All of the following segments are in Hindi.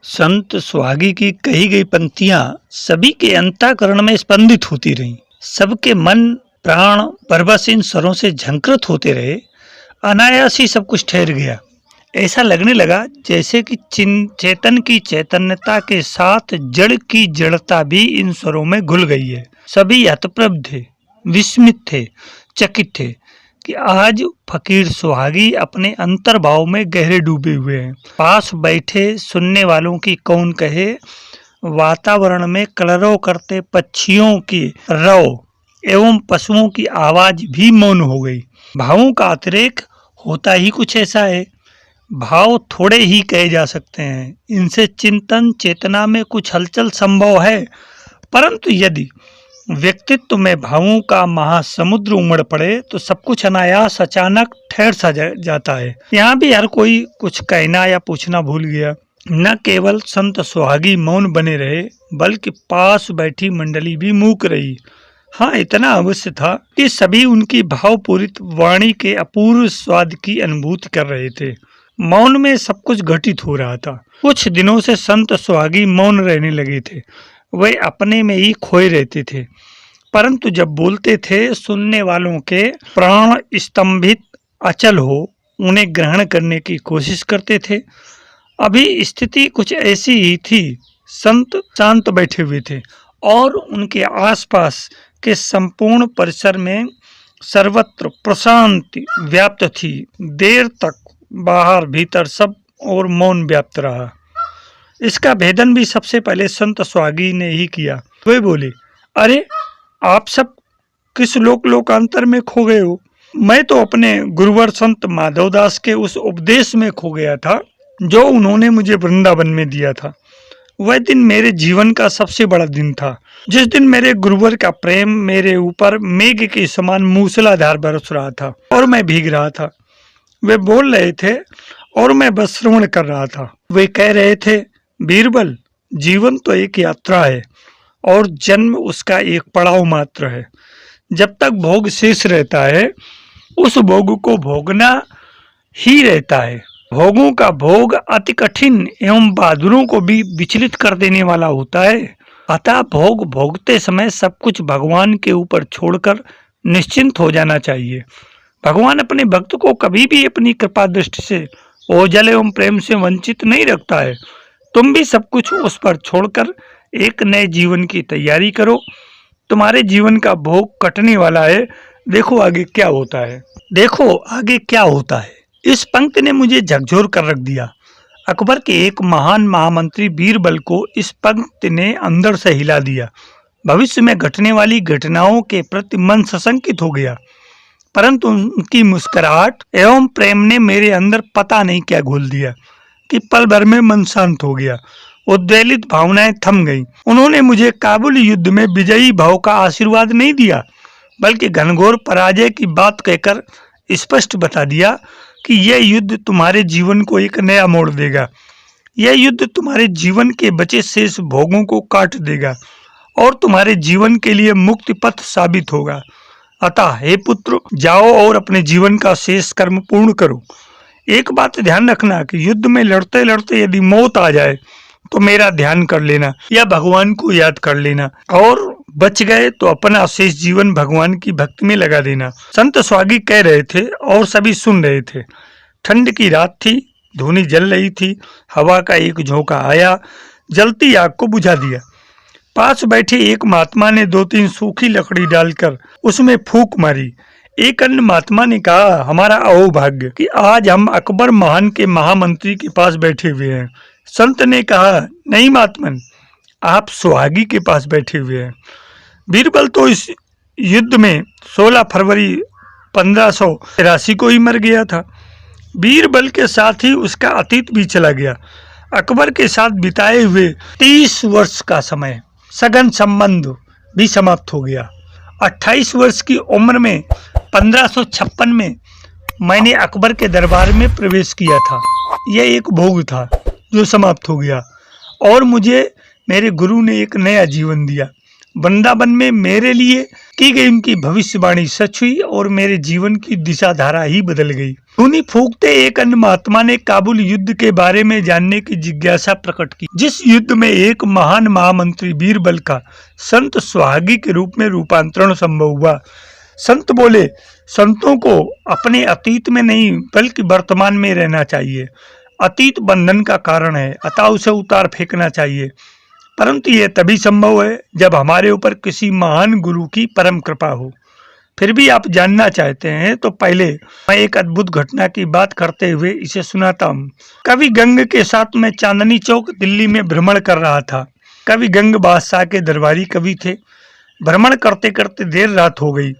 संत सुहागी की कही गई पंक्तियां सभी के अंतःकरण में स्पंदित होती रहीं। सबके मन प्राण परवश इन स्वरों से झंकृत होते रहे। अनायास ही सब कुछ ठहर गया। ऐसा लगने लगा जैसे कि चेतन की चैतन्यता के साथ जड़ की जड़ता भी इन स्वरों में घुल गई है। सभी हतप्रभ थे, विस्मित थे, चकित थे कि आज फकीर सुहागी अपने अंतर्भाव में गहरे डूबे हुए हैं। पास बैठे सुनने वालों की कौन कहे, वातावरण में कलरव करते पक्षियों की रव एवं पशुओं की आवाज भी मौन हो गई। भावों का अतिरेक होता ही कुछ ऐसा है। भाव थोड़े ही कहे जा सकते हैं, इनसे चिंतन चेतना में कुछ हलचल संभव है, परंतु यदि व्यक्तित्व में भावों का महासमुद्र उमड़ पड़े तो सब कुछ अनायास अचानक ठहर सा जाता है। यहाँ भी हर कोई कुछ कहना या पूछना भूल गया। न केवल संत सुहागी मौन बने रहे, बल्कि पास बैठी मंडली भी मूक रही। हाँ, इतना अवश्य था कि सभी उनकी भावपूरित वाणी के अपूर्व स्वाद की अनुभूति कर रहे थे। मौन में सब कुछ घटित हो रहा था। कुछ दिनों से संत सुहागी मौन रहने लगे थे। वे अपने में ही खोए रहते थे, परंतु जब बोलते थे सुनने वालों के प्राण स्तंभित अचल हो उन्हें ग्रहण करने की कोशिश करते थे। अभी स्थिति कुछ ऐसी ही थी। संत शांत बैठे हुए थे और उनके आसपास के संपूर्ण परिसर में सर्वत्र प्रशांति व्याप्त थी। देर तक बाहर भीतर सब और मौन व्याप्त रहा। इसका भेदन भी सबसे पहले संत सुहागी ने ही किया। वे बोले, अरे आप सब किस लोकांतर में खो गए हो? मैं तो अपने गुरुवर संत माधवदास के उस उपदेश में खो गया था जो उन्होंने मुझे वृंदावन में दिया था। वह दिन मेरे जीवन का सबसे बड़ा दिन था, जिस दिन मेरे गुरुवर का प्रेम मेरे ऊपर मेघ के समान मूसलाधार बरस रहा था और मैं भीग रहा था। वे बोल रहे थे और मैं बस श्रवण कर रहा था। वे कह रहे थे, बीरबल, जीवन तो एक यात्रा है और जन्म उसका एक पड़ाव मात्र है। जब तक भोग शेष रहता है उस भोग को भोगना ही रहता है। भोगों का भोग अति कठिन एवं बहादुरों को भी विचलित कर देने वाला होता है। अतः भोग भोगते समय सब कुछ भगवान के ऊपर छोड़कर निश्चिंत हो जाना चाहिए। भगवान अपने भक्त को कभी भी अपनी कृपा दृष्टि से ओझल एवं प्रेम से वंचित नहीं रखता है। तुम भी सब कुछ उस पर छोड़कर एक नए जीवन की तैयारी करो। तुम्हारे जीवन का भोग कटने वाला है। देखो आगे क्या होता है। देखो आगे क्या होता है। इस पंक्ति ने मुझे झकझोर कर रख दिया। अकबर के एक महान महामंत्री बीरबल को इस पंक्ति ने अंदर से हिला दिया। भविष्य में घटने वाली घटनाओं के प्रति मन सशंकित हो गया, परंतु उनकी मुस्कुराहट एवं प्रेम ने मेरे अंदर पता नहीं क्या घोल दिया कि पल भर में मन शांत हो गया। उद्वेलित भावनाएं थम गईं। उन्होंने मुझे काबुल युद्ध में विजयी भाव का आशीर्वाद नहीं दिया, बल्कि घनघोर पराजय की बात कहकर स्पष्ट बता दिया कि यह युद्ध तुम्हारे जीवन को एक नया मोड़ देगा। यह युद्ध तुम्हारे जीवन के बचे शेष भोगों को काट देगा और तुम्हारे जीवन के लिए मुक्ति पथ साबित होगा। अतः हे पुत्र, जाओ और अपने जीवन का शेष कर्म पूर्ण करो। एक बात ध्यान रखना कि युद्ध में लड़ते लड़ते यदि मौत आ जाए तो मेरा ध्यान कर लेना या भगवान को याद कर लेना, और बच गए तो अपना शेष जीवन भगवान की भक्ति में लगा देना। संत सुहागी कह रहे थे और सभी सुन रहे थे। ठंड की रात थी, धूनी जल रही थी। हवा का एक झोंका आया, जलती आग को बुझा दिया। पास बैठे एक महात्मा ने 2-3 सूखी लकड़ी डालकर उसमें फूंक मारी। एक अन्य महात्मा ने कहा, हमारा अहोभाग्य कि आज हम अकबर महान के महामंत्री के पास बैठे हुए हैं। संत ने कहा, नहीं महात्मन, आप सुहागी के पास बैठे हुए हैं। बीरबल तो इस युद्ध में 16 फरवरी 1583 को ही मर गया था। बीरबल के साथ ही उसका अतीत भी चला गया। अकबर के साथ बिताए हुए 30 वर्ष का समय, सघन संबंध भी समाप्त हो गया। 28 वर्ष की उम्र में 1556 में मैंने अकबर के दरबार में प्रवेश किया था। यह एक भोग था जो समाप्त हो गया और मुझे मेरे गुरु ने एक नया जीवन दिया। वृंदावन में मेरे लिए की गई उनकी भविष्यवाणी सच हुई और मेरे जीवन की दिशा धारा ही बदल गई। धूनी फूंकते एक अन्य महात्मा ने काबुल युद्ध के बारे में जानने की जिज्ञासा प्रकट की, जिस युद्ध में एक महान महामंत्री बीरबल का संत सुहागी के रूप में रूपांतरण संभव हुआ। संत बोले, संतों को अपने अतीत में नहीं बल्कि वर्तमान में रहना चाहिए। अतीत बंधन का कारण है, अतः उसे उतार फेंकना चाहिए, परंतु यह तभी संभव है जब हमारे ऊपर किसी महान गुरु की परम कृपा हो। फिर भी आप जानना चाहते हैं तो पहले मैं एक अद्भुत घटना की बात करते हुए इसे सुनाता हूँ। कवि गंग के साथ मैं चांदनी चौक दिल्ली में भ्रमण कर रहा था। कवि गंग बादशाह के दरबारी कवि थे। भ्रमण करते करते देर रात हो गई।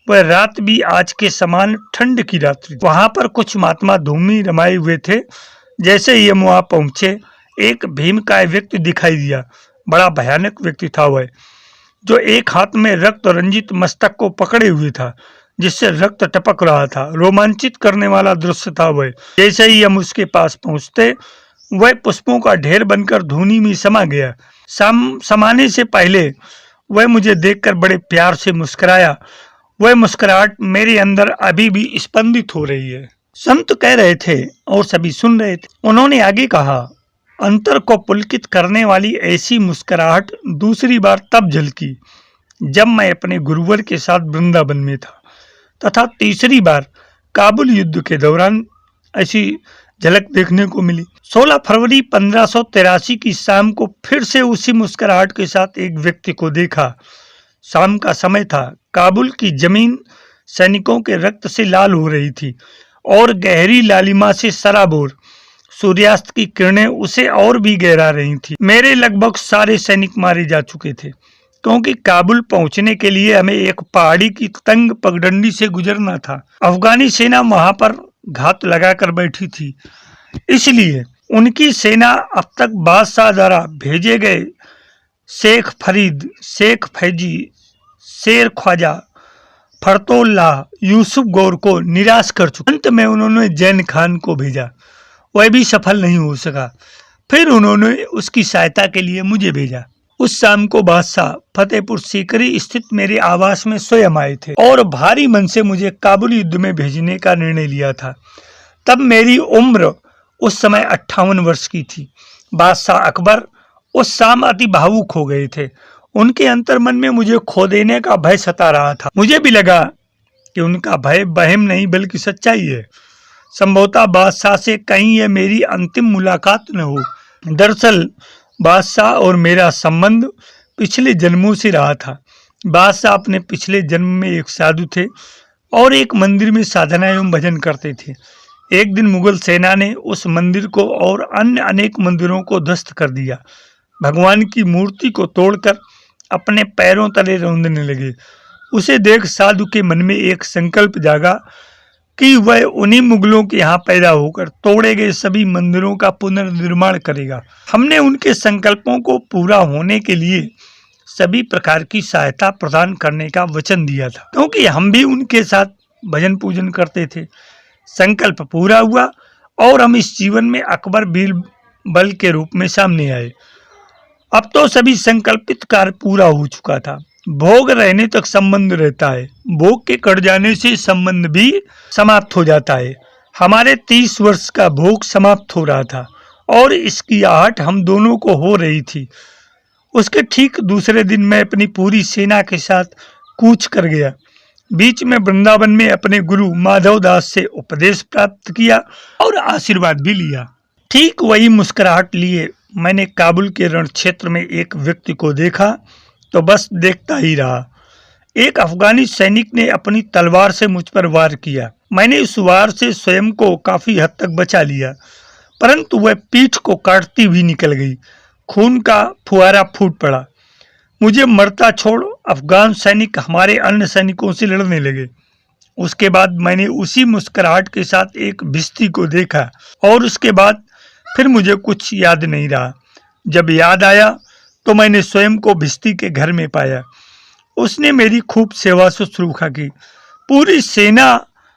वह रात भी आज के समान ठंड की रात्रि। वहां पर कुछ महात्मा धूमी रमाए हुए थे। जैसे ही हम वहां पहुंचे, एक भीमकाय व्यक्ति दिखाई दिया। बड़ा भयानक व्यक्ति था वह, जो एक हाथ में रक्त रंजित मस्तक को पकड़े हुए था, जिससे रक्त टपक रहा था। रोमांचित करने वाला दृश्य था वह। जैसे ही हम उसके पास पहुंचते, वह पुष्पों का ढेर बनकर धूनी में समा गया। समाने से पहले वह मुझे देखकर बड़े प्यार से मुस्कुराया। वह मुस्कुराहट मेरे अंदर अभी भी स्पंदित हो रही है। संत कह रहे थे और सभी सुन रहे थे। उन्होंने आगे कहा, अंतर को पुलकित करने वाली ऐसी मुस्कुराहट दूसरी बार तब झलकी जब मैं अपने गुरुवर के साथ वृंदावन में था, तथा तीसरी बार काबुल युद्ध के दौरान ऐसी झलक देखने को मिली। 16 फरवरी 1583 की शाम को फिर से उसी मुस्कुराहट के साथ एक व्यक्ति को देखा। शाम का समय था। काबुल की जमीन सैनिकों के रक्त से लाल हो रही थी और गहरी लालिमा से सराबोर सूर्यास्त की किरणें उसे और भी गहरा रही थी। मेरे लगभग सारे सैनिक मारे जा चुके थे, क्योंकि काबुल पहुंचने के लिए हमें एक पहाड़ी की तंग पगडंडी से गुजरना था। अफगानी सेना वहां पर घात लगाकर बैठी थी, इसलिए उनकी सेना अब तक बादशाह द्वारा भेजे गए शेख फरीद, शेख फैजी, शेर ख्वाजा, फरतोल्ला, यूसुफ गौर को निराश कर चुके। अंत में उन्होंने जैन खान को भेजा, वह भी सफल नहीं हो सका। फिर उन्होंने उसकी सहायता के लिए मुझे भेजा। उस शाम को बादशाह फतेहपुर सीकरी स्थित मेरे आवास में स्वयं आए थे और भारी मन से मुझे काबुल युद्ध में भेजने का निर्णय लिया था। तब मेरी उम्र उस समय 58 वर्ष की थी। बादशाह अकबर उस शाम अति भावुक हो गए थे। उनके अंतर्मन में मुझे खो देने का भय सता रहा था। मुझे भी लगा कि उनका भय वहम नहीं बल्कि सच्चाई है। संभवतः बादशाह से कहीं यह मेरी अंतिम मुलाकात न हो। दरअसल बादशाह और मेरा संबंध पिछले जन्मों से रहा था। बादशाह अपने पिछले जन्म में एक साधु थे और एक मंदिर में साधना एवं भजन करते थे। एक दिन मुगल सेना ने उस मंदिर को और अन्य अनेक मंदिरों को ध्वस्त कर दिया। भगवान की मूर्ति को तोड़कर अपने पैरों तले रौंदने लगे। उसे देख साधु के मन में एक संकल्प जागा कि वह उन्हीं मुगलों के यहाँ पैदा होकर तोड़े गए सभी मंदिरों का पुनर्निर्माण करेगा। हमने उनके संकल्पों को पूरा होने के लिए सभी प्रकार की सहायता प्रदान करने का वचन दिया था, क्योंकि हम भी उनके साथ भजन पूजन करते थे। संकल्प पूरा हुआ और हम इस जीवन में अकबर बीरबल के रूप में सामने आए। अब तो सभी संकल्पित कार्य पूरा हो चुका था। भोग रहने तक संबंध रहता है, भोग के कट जाने से संबंध भी समाप्त हो जाता है। हमारे 30 वर्ष का भोग समाप्त हो रहा था और इसकी आहट हम दोनों को हो रही थी। उसके ठीक दूसरे दिन मैं अपनी पूरी सेना के साथ कूच कर गया। बीच में वृंदावन में अपने गुरु माधव दास से उपदेश प्राप्त किया और आशीर्वाद भी लिया। ठीक वही मुस्कुराहट लिए मैंने काबुल के रण क्षेत्र में एक व्यक्ति को देखा तो बस देखता ही रहा। एक अफगानी सैनिक ने अपनी तलवार से मुझ पर वार किया। मैंने उस वार से स्वयं को काफी हद तक बचा लिया, परंतु वह पीठ को काटती हुई निकल गई। खून का फुहारा फूट पड़ा। मुझे मरता छोड़ अफगान सैनिक हमारे अन्य सैनिकों से लड़ने लगे। उसके बाद मैंने उसी मुस्कुराहट के साथ एक भिश्ती को देखा और उसके बाद फिर मुझे कुछ याद नहीं रहा। जब याद आया तो मैंने स्वयं को भिश्ती के घर में पाया। उसने मेरी खूब सेवा शुश्रूषा की। पूरी सेना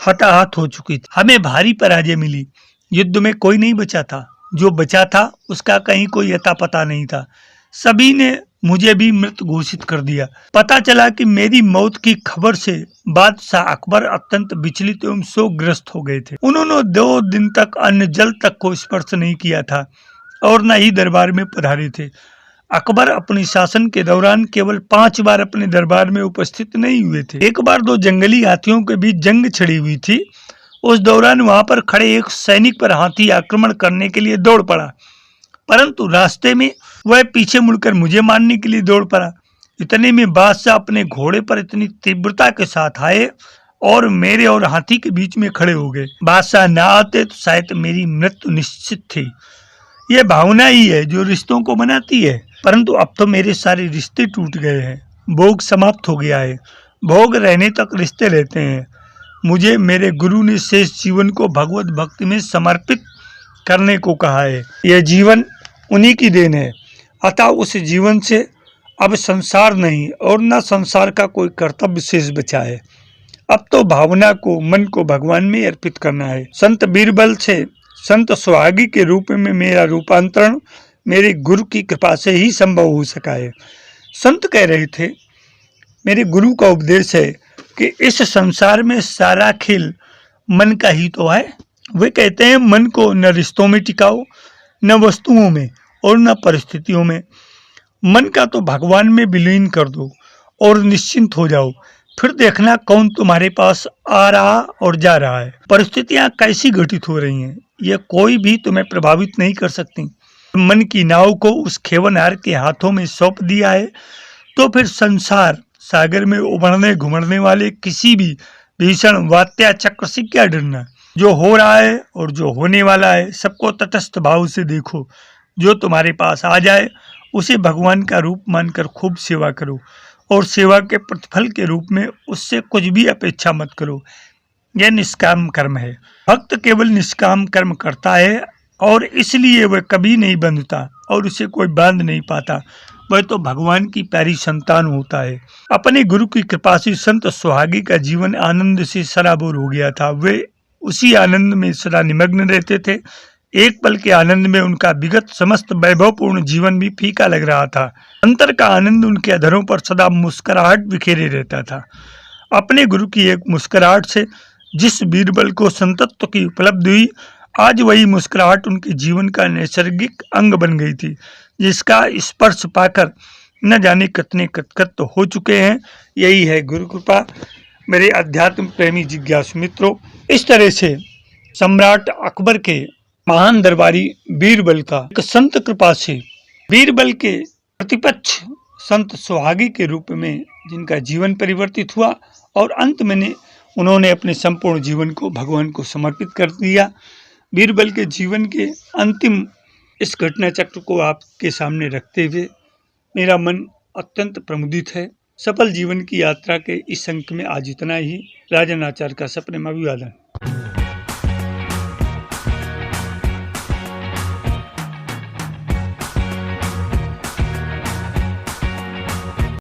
हताहत हो चुकी थी। हमें भारी पराजय मिली। युद्ध में कोई नहीं बचा था। जो बचा था उसका कहीं कोई अता पता नहीं था। सभी ने मुझे भी मृत घोषित कर दिया। पता चला कि मेरी मौत की खबर से बादशाह अकबर अत्यंत विचलित एवं शोकग्रस्त हो गए थे। उन्होंने 2 दिन तक अन्न जल तक को स्पर्श नहीं किया था और न ही दरबार में पधारे थे। अकबर अपने शासन के दौरान केवल 5 बार अपने दरबार में उपस्थित नहीं हुए थे। एक बार 2 जंगली हाथियों के बीच जंग छिड़ी हुई थी। उस दौरान वहां पर खड़े एक सैनिक पर हाथी आक्रमण करने के लिए दौड़ पड़ा, परंतु रास्ते में वह पीछे मुड़कर मुझे मारने के लिए दौड़ पड़ा। इतने में बादशाह अपने घोड़े पर इतनी तीव्रता के साथ आए और मेरे और हाथी के बीच में खड़े हो गए। बादशाह ना आते तो शायद मेरी मृत्यु निश्चित थी। यह भावना ही है जो रिश्तों को बनाती है, परंतु अब तो मेरे सारे रिश्ते टूट गए हैं। भोग समाप्त हो गया है। भोग रहने तक रिश्ते रहते हैं। मुझे मेरे गुरु ने शेष जीवन को भगवत भक्ति में समर्पित करने को कहा है। यह जीवन उन्हीं की देन है, अतः उस जीवन से अब संसार नहीं और न संसार का कोई कर्तव्य शेष बचा है। अब तो भावना को, मन को भगवान में अर्पित करना है। संत बीरबल से संत सुहागी के रूप में मेरा रूपांतरण मेरे गुरु की कृपा से ही संभव हो सका है। संत कह रहे थे, मेरे गुरु का उपदेश है कि इस संसार में सारा खेल मन का ही तो है। वे कहते हैं, मन को न रिश्तों में टिकाओ, न वस्तुओं में और न परिस्थितियों में। मन का तो भगवान में विलीन कर दो और निश्चिंत हो जाओ। फिर देखना कौन तुम्हारे पास आ रहा और जा रहा है। परिस्थितियां कैसी घटित हो रही हैं, यह कोई भी तुम्हें प्रभावित नहीं कर सकती। मन की नाव को उस खेवनहार के हाथों में सौंप दिया है तो फिर संसार सागर में उभरने घुमरने वाले किसी भी भीषण वात्या चक्र से क्या डरना। जो हो रहा है और जो होने वाला है सबको तटस्थ भाव से देखो। जो तुम्हारे पास आ जाए उसे भगवान का रूप मानकर खूब सेवा करो और सेवा के प्रतिफल के रूप में उससे कुछ भी अपेक्षा मत करो। यह निष्काम कर्म है। भक्त केवल निष्काम कर्म करता है और इसलिए वह कभी नहीं बंधता और उसे कोई बांध नहीं पाता। वह तो भगवान की प्यारी संतान होता है। अपने गुरु की कृपा से संत सुहागी का जीवन आनंद से सराबोर हो गया था। वे उसी आनंद में सदा निमग्न रहते थे। एक पल के आनंद में उनका विगत समस्त वैभवपूर्ण जीवन भी फीका लग रहा था। अंतर का आनंद उनके अधरों पर सदा मुस्कुराहट बिखेरे रहता था। अपने गुरु की एक मुस्कुराहट से जिस बीरबल को संतत्व की उपलब्धि हुई, आज वही मुस्कुराहट उनके जीवन का नैसर्गिक अंग बन गई थी, जिसका स्पर्श पाकर न जाने कितने कृतकृत तो हो चुके हैं। यही है गुरु कृपा। मेरे अध्यात्म प्रेमी जिज्ञासु मित्रों, इस तरह से सम्राट अकबर के महान दरबारी बीरबल का एक संत कृपा से बीरबल के प्रतिपक्ष संत सुहागी के रूप में जिनका जीवन परिवर्तित हुआ और अंत में उन्होंने अपने संपूर्ण जीवन को भगवान को समर्पित कर दिया। बीरबल के जीवन के अंतिम इस घटना चक्र को आपके सामने रखते हुए मेरा मन अत्यंत प्रमुदित है। सफल जीवन की यात्रा के इस अंक में आज इतना ही। राजन आचार्य का सप्रेम अभिवादन।